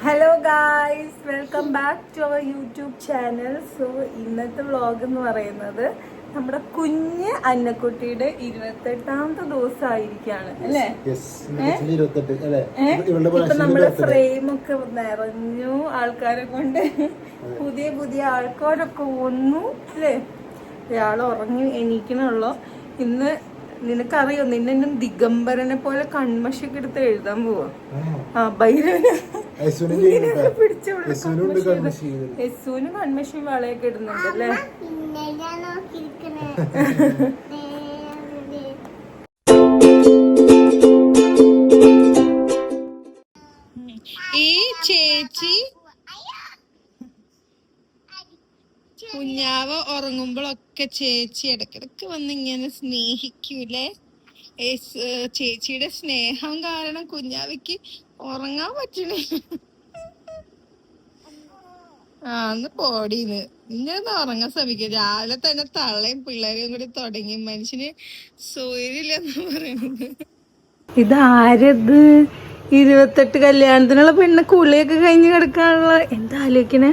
Hello guys, welcome back to our YouTube channel. So ഇന്നത്തെ vlog എന്ന് പറയുന്നത് നമ്മുടെ കുഞ്ഞ് അന്നക്കുട്ടിയുടെ 28ാമത്തെ ദിവസമായിരിക്കാണ് അല്ലേ? ഇപ്പൊ നമ്മുടെ ഫ്രെയിം ഒക്കെ നിറഞ്ഞു ആൾക്കാരെ കൊണ്ട്. പുതിയ പുതിയ ആൾക്കാരൊക്കെ വന്നു അല്ലേ? ഇയാൾ ഉറങ്ങി എണീക്കണുള്ളൂ. ഇന്ന് നിനക്കറിയോ, നിന്നെ ദിഗംബരനെ പോലെ കൺമശൊക്കെ എടുത്ത് എഴുതാൻ പോവാ. ഭൈരവന് യസൂന് കൺമശി വളയൊക്കെ ഇടുന്നുണ്ട് അല്ലേ? ഈ ചേച്ചി കുഞ്ഞാവ് ഉറങ്ങുമ്പോഴൊക്കെ ചേച്ചി ഇടക്കിടക്ക് വന്ന് ഇങ്ങനെ സ്നേഹിക്കൂലേ? ചേച്ചിയുടെ സ്നേഹം കാരണം കുഞ്ഞാവിക്ക് ഉറങ്ങാൻ പറ്റണേ. ഒന്ന് പോടീന്ന് ഇങ്ങനെ ഉറങ്ങാൻ ശ്രമിക്കും. രാവിലെ തന്നെ തള്ളയും പിള്ളേരെയും കൂടി തുടങ്ങി. മനുഷ്യന് സൗകര്യമില്ലെന്ന് പറയുന്നത്. ഇതാരത്? 28 കല്യാണത്തിനുള്ള പെണ്ണ് കുളിയൊക്കെ കഴിഞ്ഞ് കിടക്കാനുള്ള. എന്താ ആലോചിക്കണേ?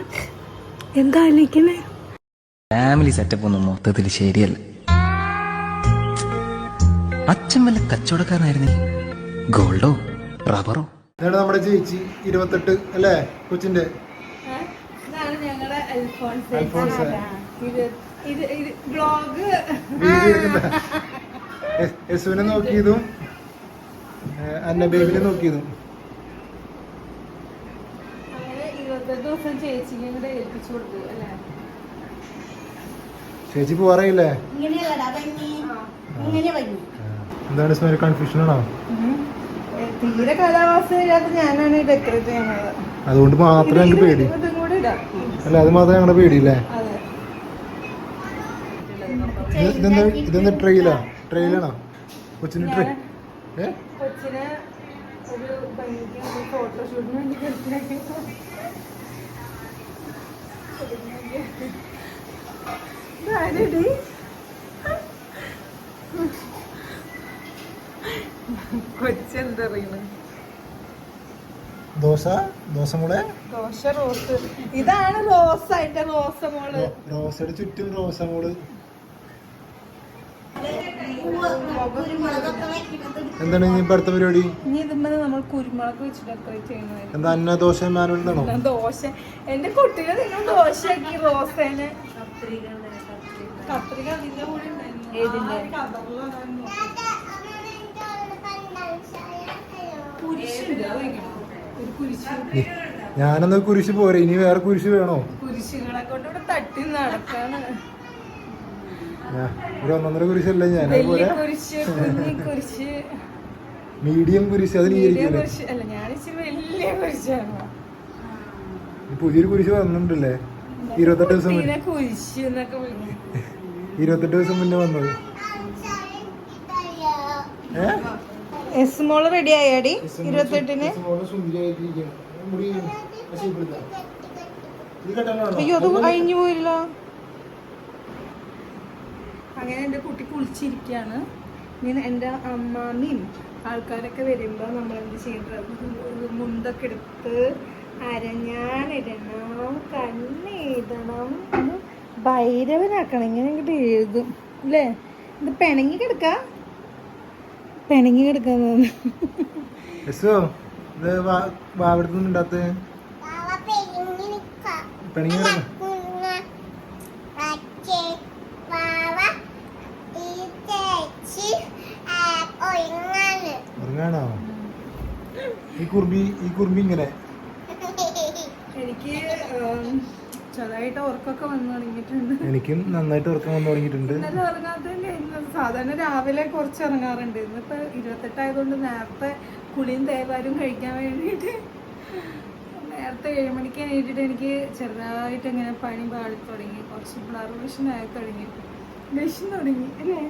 ഫാമിലി സെറ്റപ്പ് ഒന്നും മൊത്തത്തിൽ ശരിയല്ല. അച്ഛൻ വല്ല കച്ചവടക്കാരനായിരുന്നേ, ഗോൾഡോ റബ്ബറോ. നമ്മുടെ ചേച്ചി 28 അല്ലേ കൊച്ചിന്റെ? യസുവിനെ നോക്കിയതും അന്ന ബേബിനെ നോക്കിയതും. ചേച്ചി പോവാറില്ലേ? എന്താണ് സ്മൈൽ? കൺഫ്യൂഷൻ ആണോ? തീരെ കാലാവസ്ഥ ഞാനാണ് ഡെക്കറേറ്റ് ചെയ്യുന്നത്. അതുകൊണ്ട് മാത്രമേ ഞങ്ങൾക്ക് പേടി അല്ല, അത് മാത്രമേ ഞങ്ങളുടെ പേടിയില്ലേ? ഇതെന്താ ട്രെയിലാണോ കൊച്ചിന്? കൊച്ചിന് ഒരു ഫോട്ടോഷൂട്ടിന് വേണ്ടി കൊച്ചെന്താ പറയുന്നത്? ദോശ റോസ്. ഇതാണ് റോസായിട്ട് റോസമോള്. റോസയുടെ ചുറ്റും റോസമോള്. എന്താണ് ഇനി അടുത്ത പരിപാടി? ഇനി ഇതുമ്പോൾ നമ്മൾ കുരുമുളക് വെച്ച് ഡെക്കറേറ്റ് ചെയ്യുന്നത്. എന്താ അന്ന ദോശ മാനുവലാണോ? ദോശ എന്റെ കുട്ടികൾ നിങ്ങൾ ദോശയാക്കി. റോസേനെ കത്രിക അതിന്റെ കൂടെ ഞാനെന്നാ കുരിശ് പോരെ, ഇനി വേറെ കുരിശ് വേണോ? കുരിശുകളെ കൊണ്ട് ഇവിടെ തട്ടി നടക്കാണ്. ഒരു 1.5 കുരിശല്ലേ ഞാൻ? മീഡിയം കുരിശ്. അത് പുതിയൊരു കുരിശ് വന്നിട്ടുണ്ടല്ലേ? 28 ദിവസം 28 ദിവസം മുന്നേ വന്നത്. എസ്മോള് റെഡി ആയാടി 28-ന്? അയ്യോ, അത് കഴിഞ്ഞു പോയില്ല. അങ്ങനെ എൻ്റെ കുട്ടി കുളിച്ചിരിക്കുകയാണ്. ഇനി എൻ്റെ അമ്മാമ്മയും ആൾക്കാരൊക്കെ വരുമ്പോൾ നമ്മൾ എന്ത് ചെയ്യേണ്ടത്? മുണ്ടൊക്കെ എടുത്ത് അരഞ്ഞാണിടണം, കണ്ണെഴുതണം, ഭൈരവനാക്കണം. ഇങ്ങനെ ഇങ്ങോട്ട് എഴുതും അല്ലേ? ഇത് പിണങ്ങി കിടക്കാന്ന് ഉറങ്ങാണോ ഈ കുർബി ഇങ്ങനെ? എനിക്ക് ചെറുതായിട്ട് ഉറക്കമൊക്കെ വന്നു തുടങ്ങിയിട്ടുണ്ട്. എനിക്കും നന്നായിട്ട് ഉറക്കം വന്നു തുടങ്ങിയിട്ടുണ്ട്. ഇന്നലെ ഉറങ്ങാത്തല്ലേ? സാധാരണ രാവിലെ കുറച്ച് ഇറങ്ങാറുണ്ട്. ഇന്നിപ്പോ 28 ആയതുകൊണ്ട് നേരത്തെ കുളിയും തേവാരും കഴിക്കാൻ വേണ്ടിയിട്ട് നേരത്തെ 7 മണിക്ക് എണീറ്റിട്ട് എനിക്ക് ചെറുതായിട്ട് ഇങ്ങനെ പനി പാടി തുടങ്ങി. കുറച്ച് ബ്ലർ വിഷനായി തുടങ്ങി അല്ലേ?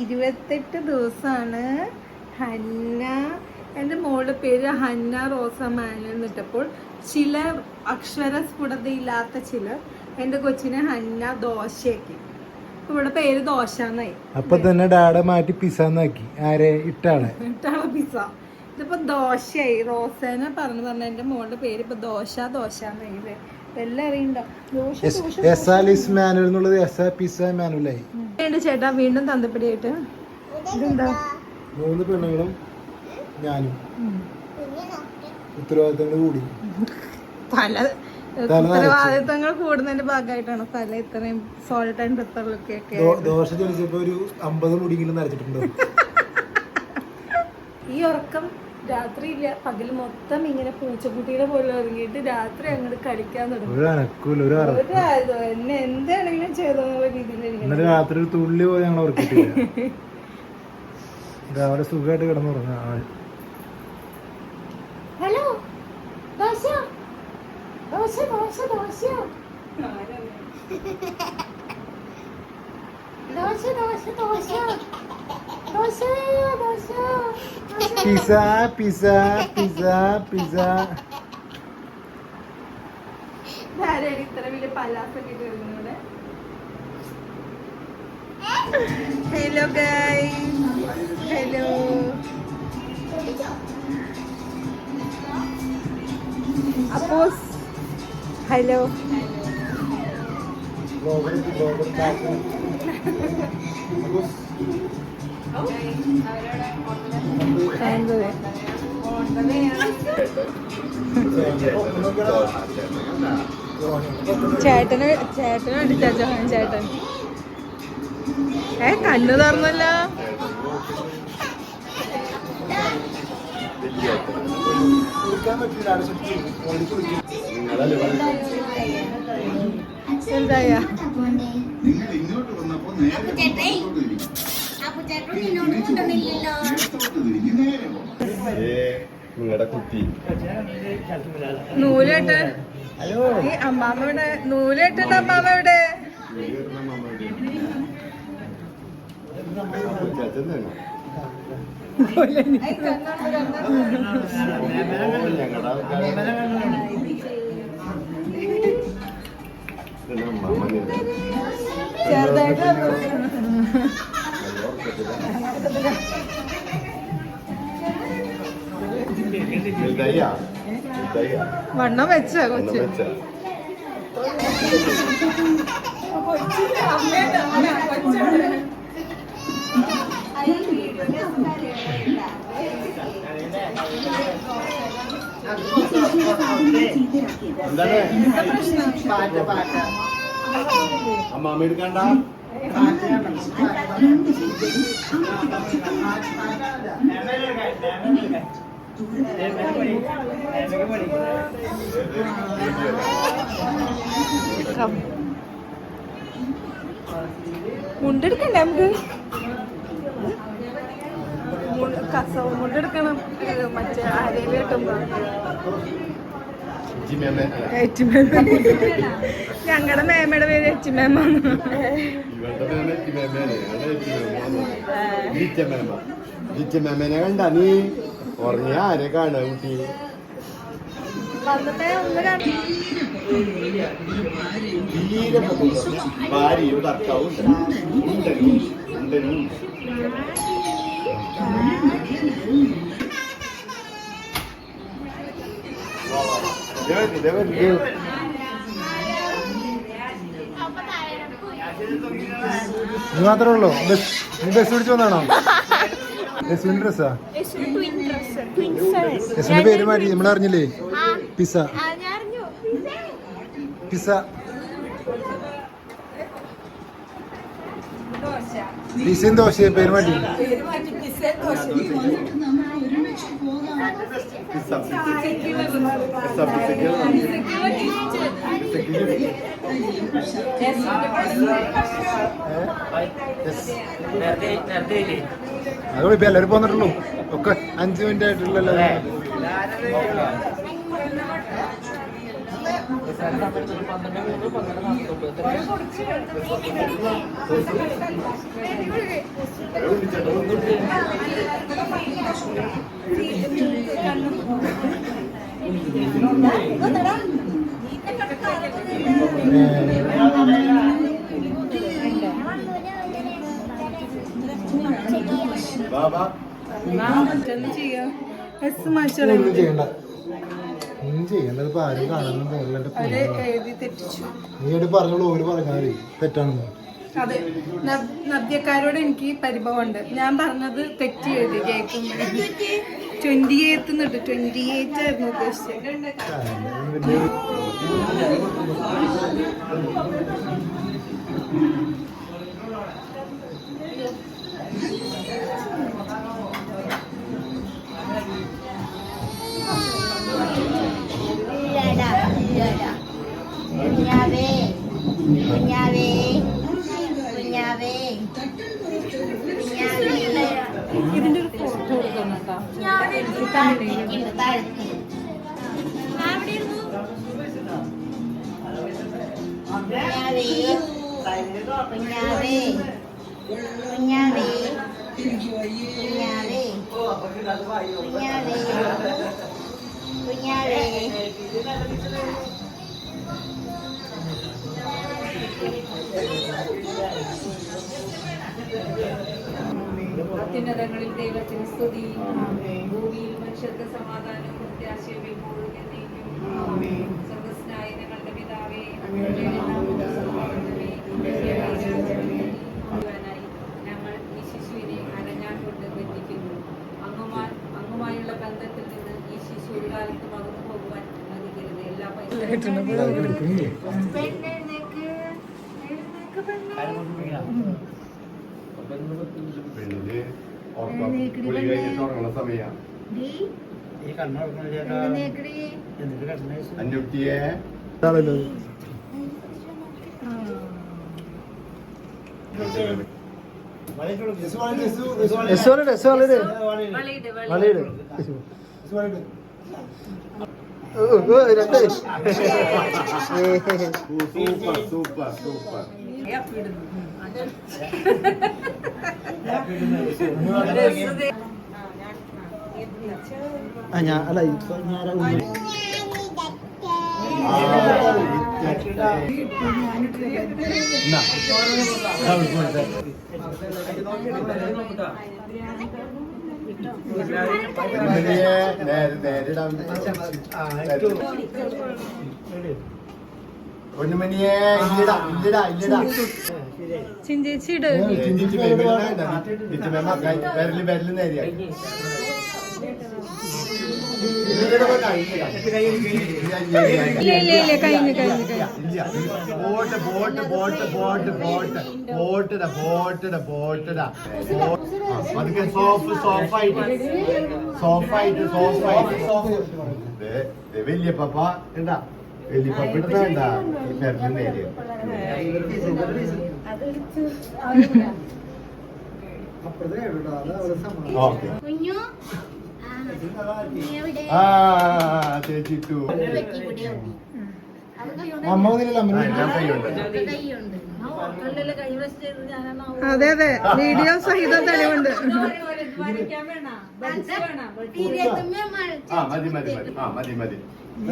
28 ദിവസമാണ് ഹന്ന. എൻ്റെ മോളുടെ പേര് ഹന്ന റോസ മാനുവൽ എന്നിട്ടപ്പോൾ ചിലർ അക്ഷരസ്ഫുടതയില്ലാത്ത ചിലർ എൻ്റെ കൊച്ചിനെ ഹന്ന ദോശയാക്കി. ഇവിടെ പേര് ദോശ എന്നായി. അപ്പൊ തന്നെ ഡാഡ മാറ്റി പിസ്സ എന്നാക്കി. ആരെ? ഇട്ടാളെ പിസ്സ. ഇതിപ്പോ ദോശയായി. റോസേന പറഞ്ഞ എന്റെ മോളുടെ പേര് ഇപ്പൊ ദോശ എന്നായി. എല്ലാം അറിയണ്ടോ? ദോശ ചേട്ടാ വീണ്ടും തന്തപ്പടിയായിട്ട്. ഇതെന്താ? 3 പെണ്ണുങ്ങളും ഞാനും ഉത്തരവാദിത്തങ്ങൾ കൂടി. പല ഉത്തരവാദിത്തങ്ങൾ കൂടുന്നതിന്റെ ഭാഗമായിട്ടാണ് പല ഇത്രയും സോൾട്ട് ആൻഡ് പെപ്പറിലൊക്കെ. ദോശ ജനിച്ചപ്പോ ഒരു 50 മുടിയെങ്കിലും നരച്ചിട്ടുണ്ടോ? ഈ ഉറക്കം രാത്രി ഇല്ല, പകല് മൊത്തം ഇങ്ങനെ പൂച്ചക്കുട്ടിയുടെ പോലെ ഇറങ്ങിയിട്ട് രാത്രി അങ്ങോട്ട് കളിക്കാൻ തുടങ്ങി. എന്നെ എന്താണെങ്കിലും ചെയ്തെന്നുള്ള രീതിയിൽ രാത്രി ഒരു തുള്ളി പോയി ഞങ്ങൾ ഉറക്കിട്ടില്ല. രാവിലെ സുഖമായിട്ട് കിടന്നുറങ്ങാം. Hello dosa dosa dosa dosa dosa dosa dosa dosa dosa pizza pizza pizza pizza. ഇത്ര വലിയ പലാസൊക്കെ ഇട്ടിരുന്നൂടെ. Hello guys, hello. അപ്പോസ് ഹലോ. ചേട്ടന് അടിച്ചാ ചേട്ടൻ. കണ്ണു തുറന്നല്ലോ. എന്തായ നിങ്ങളുടെ കുട്ടി നൂലേട്ട് ഈ അമ്മാമ്മ ഇവിടെ നൂലേട്ടിട്ട് അമ്മാമ്മ ഇവിടെ. ചെറുതായിട്ട് വണ്ണം വെച്ച കൊച്ചു. അമ്മാമ എടുക്കണ്ട. മുണ്ടെടുക്കണ്ടേ നമുക്ക്? കസവ് മുണ്ടെടുക്കണം. മറ്റേ അരയിൽ കിട്ടുമ്പോ ഞങ്ങളുടെ മേമയുടെ പേര് എച്ചിമേമാണ്. മേമേനെ കണ്ട നീ ഉറങ്ങിയ ആരെ കാണാ കുട്ടി? തീരെ ഭാര്യയും ഭർത്താവും ഇത് മാത്രമേ ഉള്ളൂ. നീ ബസ് പിടിച്ചു വന്നാണോ? യശുവിന്റെ ഡ്രസ്സാ? യശുവിന്റെ പേര് മാറ്റി നമ്മൾ അറിഞ്ഞില്ലേ? പിസ പിസ പിസയും ദോശയും പേര് മാറ്റി. അത് ഇപ്പൊ എല്ലാവരും പോന്നിട്ടുള്ളൂ. ഒക്കെ 5 മിനിറ്റ് ആയിട്ടുള്ളല്ലോ. എസ് മാച്ചുകളെ ഒന്നും ചെയ്യണ്ട, ഒന്നും ചെയ്യണ്ടത്. ഇപ്പൊ ആരും കാണാനും പോകില്ല. അവര് എഴുതി തെറ്റിച്ചു. നീ ആയിട്ട് പറഞ്ഞോളൂ, ഓര് പറഞ്ഞാൽ തെറ്റാണെന്ന്. അതെ, നദ്യക്കാരോട് എനിക്ക് പരിഭവമുണ്ട്. ഞാൻ പറഞ്ഞത് തെറ്റി എഴുതി കേൾക്കുമ്പോൾ 28 എന്നിട്ട് 28 ആയിരുന്നു ഉദ്ദേശിച്ചത്. ഇതിന്റെ ഒരു ഫോട്ടോ എടുക്കുന്നുണ്ടോ? അത്യുന്നതങ്ങളിൽ ദൈവത്തിന് സ്തുതി, ഭൂമിയിൽ മനുഷ്യർക്ക് സമാധാനം പ്രത്യാശയും എപ്പോഴും എന്നേക്കും. സ്വർഗ്ഗസ്ഥനായ ഞങ്ങളുടെ പിതാവേ, അങ്ങയുടെ നാമം പൂജിക്കപ്പെടണമേ. അങ്ങയുടെ രാജ്യം വരണമേ. ഞങ്ങൾ ഈ ശിശുവിനെ അരഞ്ഞാൻ കൊണ്ട് ബന്ധിക്കുന്നു. അങ്ങുമായുള്ള ബന്ധത്തിൽ നിന്ന് ഈ ശിശു ഒരു കാലത്തും അകന്നു പോകുവാൻ അനുവദിക്കരുത്. എല്ലാ പെണ്ണിന് കുളി കഴിഞ്ഞിട്ട് ഉറങ്ങണ സമയാ. അന്റുട്ടിയെ സൂപ്പർ സൂപ്പർ. ഞാൻ അല്ല ഇപ്പൊ ഞാൻ പൊന്നുമണിയെ ഇല്ലടാ ഇല്ലടാ ഇല്ലടാ. ചിന്തിച്ചിട്. വിരല് നേരിയ boat boat boat boat boat ബോട്ടടാ ബോട്ടടാ ബോട്ടടാ. അതൊക്കെ സോഫായിട്ട് വലിയ പപ്പ ഉണ്ടാ, വലിയ പപ്പ ഇടുന്ന ഈ വിരല് നേരിയ. ഓക്കെ ചേച്ചിട്ടു അമ്മ വന്നില്ല. ഞാൻ കൈയുണ്ട്. അതെ അതെ, വീഡിയോ സഹിതം തെളിവുണ്ട്. ആ മതി മതി മതി. ആ മതി മതി. ആ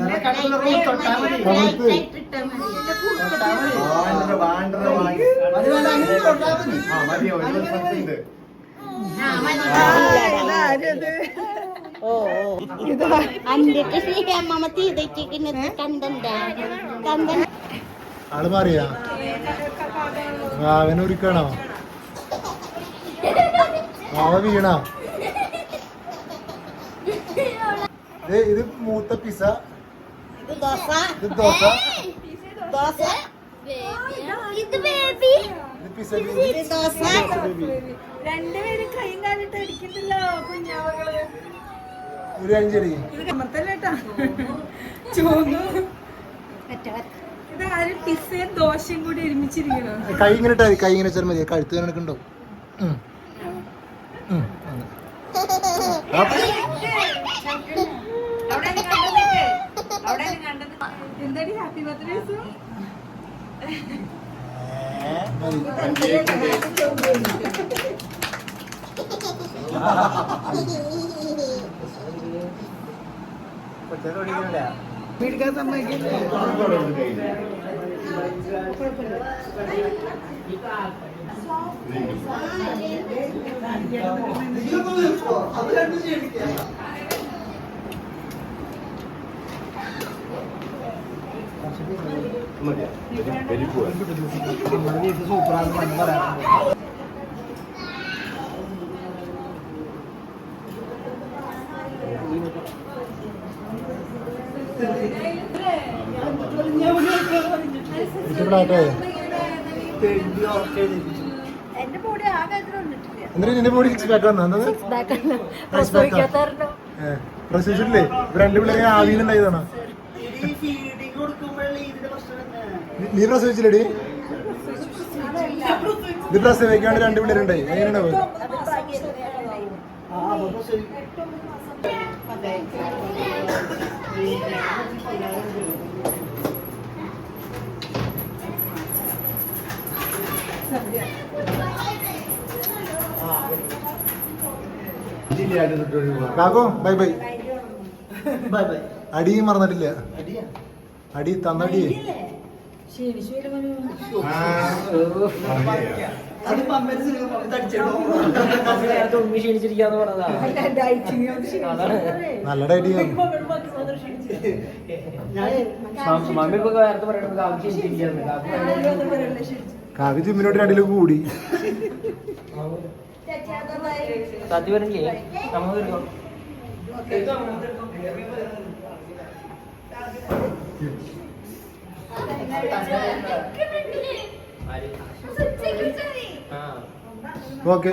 മതി. ഒരു സ്ഥലത്തുണ്ട്. ആള് മാറിയാ അവനൊരുക്കണോ? അവ വീണ. ഇത് മൂത്ത പിസ, ഇത് ദോശ, ഇത് പിസ ബേബി. രണ്ടുപേരും കൈയും കാലിട്ട് അടിക്കണ്ടല്ലോ കുഞ്ഞാവകള്. ഒരു അഞ്ചടി ഇത് കമ്മത്തല്ലേട്ടാ ചോന്നു. ഇതാരും പിസയും ദോശയും കൂടി ഒരുമിച്ചിരിക്കണോ? കൈ ഇങ്ങനെ ഇട്ടാ മതി. കൈ ഇങ്ങനെ വെച്ചാൽ മതി. കഴുത്ത് കണക്കുണ്ടാവും. എന്താടി ഹാപ്പി ബർത്ത്ഡേ വീടുകാർ സമ്മതിക്കില്ല. മതിയാ വലിപ്പുവാ നമ്മുടെ വീട്ടിൽ സൂപ്പറാണെന്ന് പണ്ട് പറയാറുണ്ട്. ഇഷ്ടപ്പെടാട്ടെ എന്തിനാ നിന്റെ ബോഡി സിക്സ് പാക്ക് വന്നത്? പ്രസവിച്ചിട്ടില്ലേ? രണ്ട് പിള്ളേരെ ആവിയിലുണ്ടായതാണ്. നീ പ്രസവിച്ചില്ലേടി? ഇത് പ്രസവിക്കാണ്ട് രണ്ട് പിള്ളേരുണ്ടായി. എങ്ങനെയാണ്? കാക്കോ ബൈ ബൈ. അടി മറന്നിട്ടില്ല. അടി തന്നടി. നല്ല ഡൈറ്റ് കാവ്യ ജിമ്മിനോട് രണ്ടിലും കൂടി. ഓക്കെ